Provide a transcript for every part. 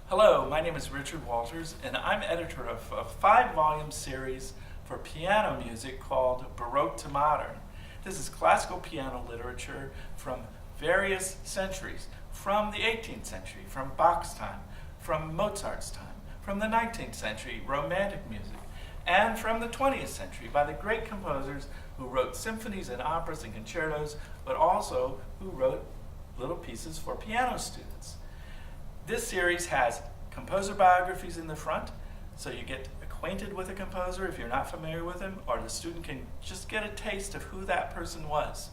Hello, my name is Richard Walters, and I'm editor of a 5-volume series for piano music called Baroque to Modern. This is classical piano literature from various centuries, from the 18th century, from Bach's time, from Mozart's time, from the 19th century, Romantic music, and from the 20th century by the great composers who wrote symphonies and operas and concertos, but also who wrote little pieces for piano students. This series has composer biographies in the front, so you get acquainted with a composer if you're not familiar with him, or the student can just get a taste of who that person was.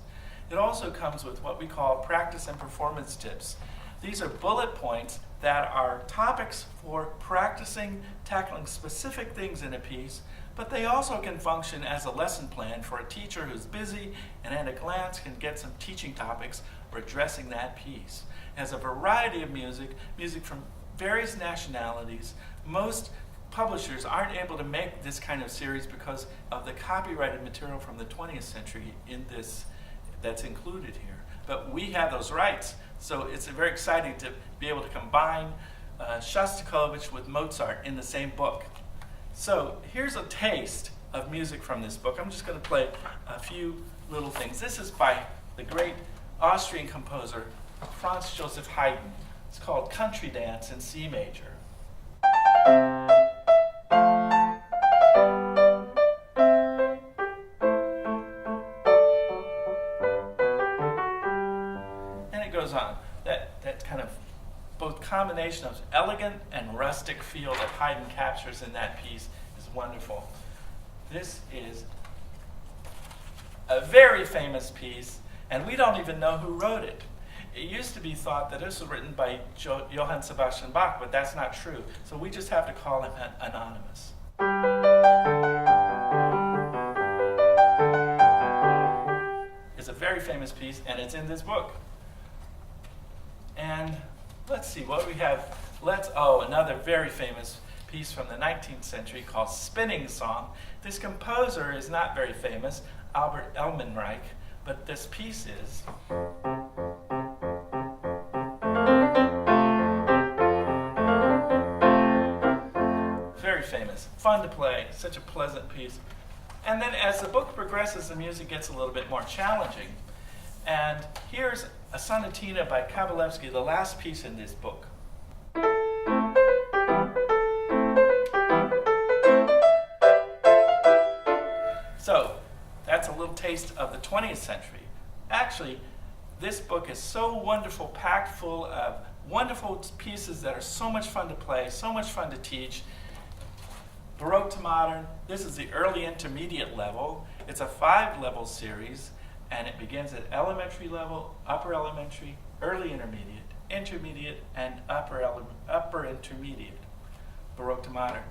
It also comes with what we call practice and performance tips. These are bullet points that are topics for practicing, tackling specific things in a piece, but they also can function as a lesson plan for a teacher who's busy and at a glance can get some teaching topics for addressing that piece. It has a variety of music from various nationalities. Most publishers aren't able to make this kind of series because of the copyrighted material from the 20th century in this that's included here. But we have those rights, so it's very exciting to be able to combine Shostakovich with Mozart in the same book. So here's a taste of music from this book. I'm just going to play a few little things. This is by the great Austrian composer Franz Joseph Haydn. It's called Country Dance in C major. And it goes on. That kind of both combination of elegant and rustic feel that Haydn captures in that piece is wonderful. This is a very famous piece, and we don't even know who wrote it. It used to be thought that this was written by Johann Sebastian Bach, but that's not true. So we just have to call him anonymous. It's a very famous piece, and it's in this book. And let's see what we have. Another very famous piece from the 19th century called Spinning Song. This composer is not very famous, Albert Elmenreich, but this piece is. Very famous, fun to play, such a pleasant piece. And then as the book progresses, the music gets a little bit more challenging. And here's a sonatina by Kabalevsky, the last piece in this book. So that's a little taste of the 20th century. Actually, this book is so wonderful, packed full of wonderful pieces that are so much fun to play, so much fun to teach. Baroque to Modern, this is the early intermediate level. It's a 5-level series, and it begins at elementary level, upper elementary, early intermediate, and upper intermediate. Baroque to Modern.